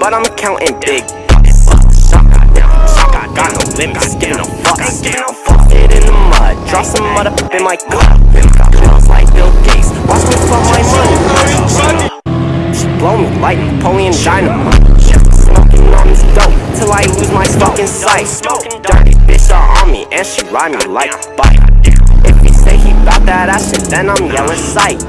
but I'm counting big bucks. Suck, I got no limits, giving no fucks. Fit in the mud, draw some mud up in my cup. Got bills like Bill Gates, watch me fuck my money. She blow me like Napoleon Dynamite. Smoking on this dope till I lose my fucking sight. Dirty bitch all on me and she ride me like a bike. If he say he bout that ass shit, then I'm yelling sight.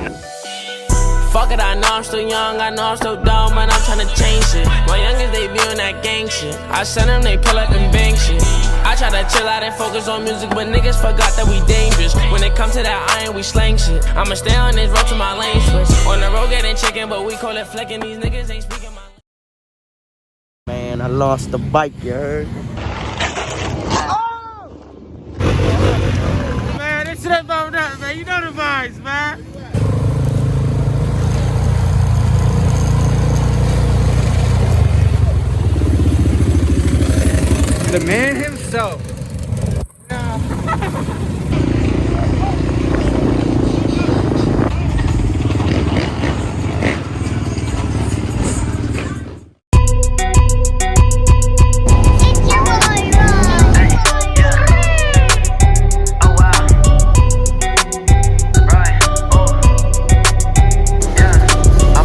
Fuck it, I know I'm still young, I know I'm still dumb, and I'm tryna change shit. My youngest, they be on that gang shit. I send them, they pull up and bang shit. I try to chill out and focus on music, but niggas forgot that we dangerous. When it comes to that iron, we slang shit. I'ma stay on this road to my lane switch. On the road getting chicken, but we call it flicking. These niggas ain't speaking my... Man, I lost the bike, you heard? Oh! Man, this shit ain't about nothing, man. You know the vibes, man. The man himself.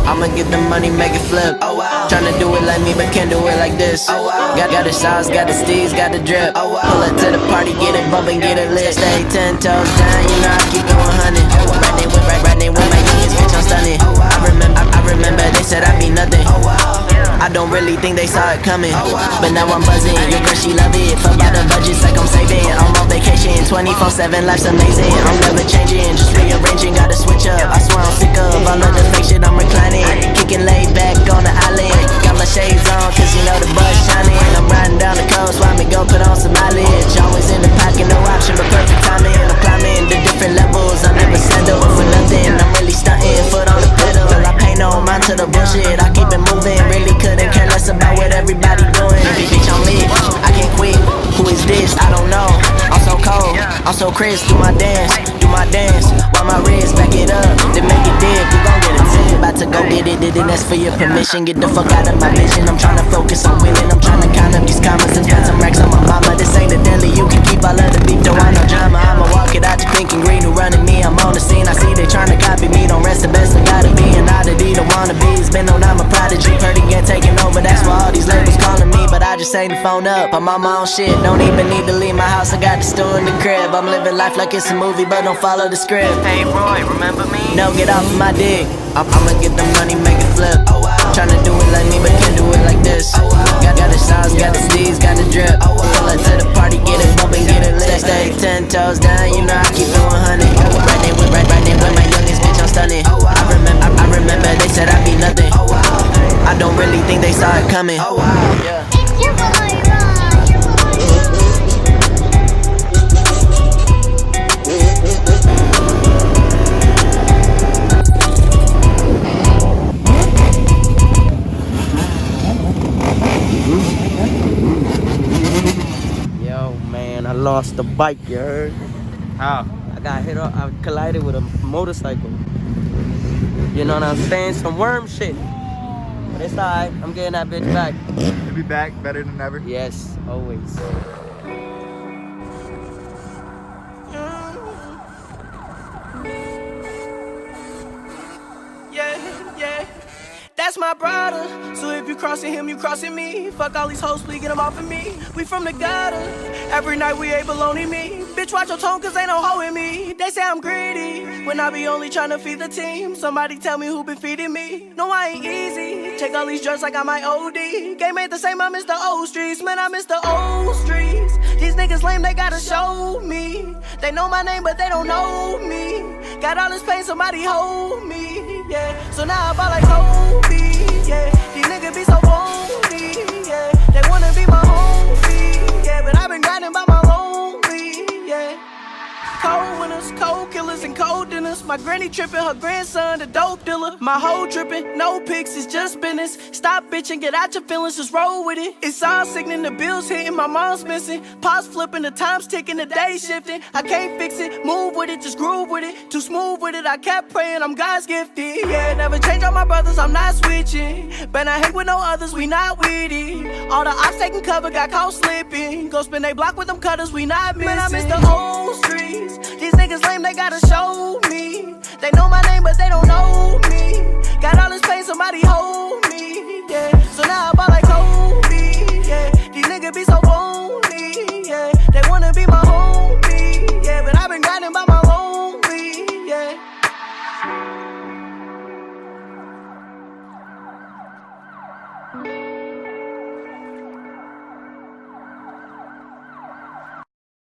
I'ma get the money, make it flip. Oh wow. Tryna do it like me, but can't do it like this. Oh wow. Got the sauce, got the steez, got the drip. Oh wow. Pull up to the party, get it bumpin', get it lit. Stay 10 toes down, you know I keep going 100. Oh wow. Right name with my knees, bitch, I'm stunning. Oh wow. I remember they said I'd be nothing. Oh wow. I don't really think they saw it coming. Oh wow. But now I'm buzzing, your girl she love it. Fuck by the budgets like I'm saving. I'm on vacation, 24/7, life's amazing. I'm never changing, just rearranging, gotta switch up. I swear I'm sick of all of the fake shit, I'm reclining. Kicking laid back on the island. Got my shades on, cause you know the bus shining. I'm riding down the coast, why me go put on some mileage. Always in the pocket, no option, but perfect timing. I'm climbing the different levels, I never settle for nothing. I'm really stunting, foot on the pedal. I pay no mind to the bullshit, I keep it moving. Really couldn't care less about what everybody doing. Bitch, I'm lit, I can't quit. Who is this? I don't know. I'm so cold, I'm so crisp. Do my dance, while my wrist back it up, then make it dip. You gon' get a tip. About to go get it, and that's for your permission. Get the fuck out of my vision. I'm tryna focus on winning. I'm tryna count up these commas and spend some racks on my mama. This ain't a deli, you can keep all of the beef. Don't want no drama. I'ma walk it out, you pink and green who running me. I'm on the scene. I see they tryna copy me. Don't rest the best. I gotta be an oddity. Don't wanna be. It's been known I'm a prodigy. Purdy ain't taking over. That's why all these labels calling me. But I just ain't the phone up. I'm on my own shit. Don't even need to leave my house. I got the store in the crib. I'm living life like it's a movie, but don't follow the script. Hey Roy, remember me? No, get off of my dick. I'ma get the money, make it flip. Oh wow. Tryna do it like me, but can't do it like this. Oh wow. Got the sauce, got the steez, got the drip. Oh wow. Pull up to the party, get it bumpin', get it lit. Stay 10 toes down, you know I keep it 100. Right name with my youngest bitch, I'm stunning. Oh wow. I remember they said I'd be nothing. Oh wow. I don't really think they saw it coming. Oh wow. Yeah. Yo, man, I lost the bike, you heard? How? I got hit up, I collided with a motorcycle. You know what I'm saying? Some worm shit. But it's alright, I'm getting that bitch back. You'll be back better than ever. Yes, always. Yeah, that's my brother. So if you crossing him, you crossing me. Fuck all these hoes, please get them off of me. We from the gutter, every night we ain't baloney me. Bitch, watch your tone, cause ain't no hoe in me. They say I'm greedy, when I be only tryna feed the team. Somebody tell me who been feeding me. No, I ain't easy, take all these drugs like I might OD. Game ain't the same, I miss the old streets. Man, I miss the old streets. These niggas lame, they gotta show me. They know my name, but they don't know me. Got all this pain, somebody hold me, yeah. So now I ball like Kobe, yeah. These niggas be so phony, yeah. They wanna be my homie, yeah. But I've been grinding by my lonely, yeah. Cold winners, cold killers and cold dinners. My granny tripping, her grandson the dope dealer. My hoe tripping, no pics, it's just business. Stop bitching, get out your feelings, just roll with it. It's all sickening, the bills hitting, my mom's missing. Pops flipping, the time's ticking, the day shifting. I can't fix it, move with it, just groove with it. Too smooth with it, I kept praying, I'm God's gifted. Yeah, never change on my brothers, I'm not switching. But I hang with no others, we not witty. All the ops taking cover, got caught slipping. Go spin they block with them cutters, we not missing. Man, I miss the old streets. These niggas lame, they gotta show me. They know my name, but they don't know me. Got all this pain, somebody hold me.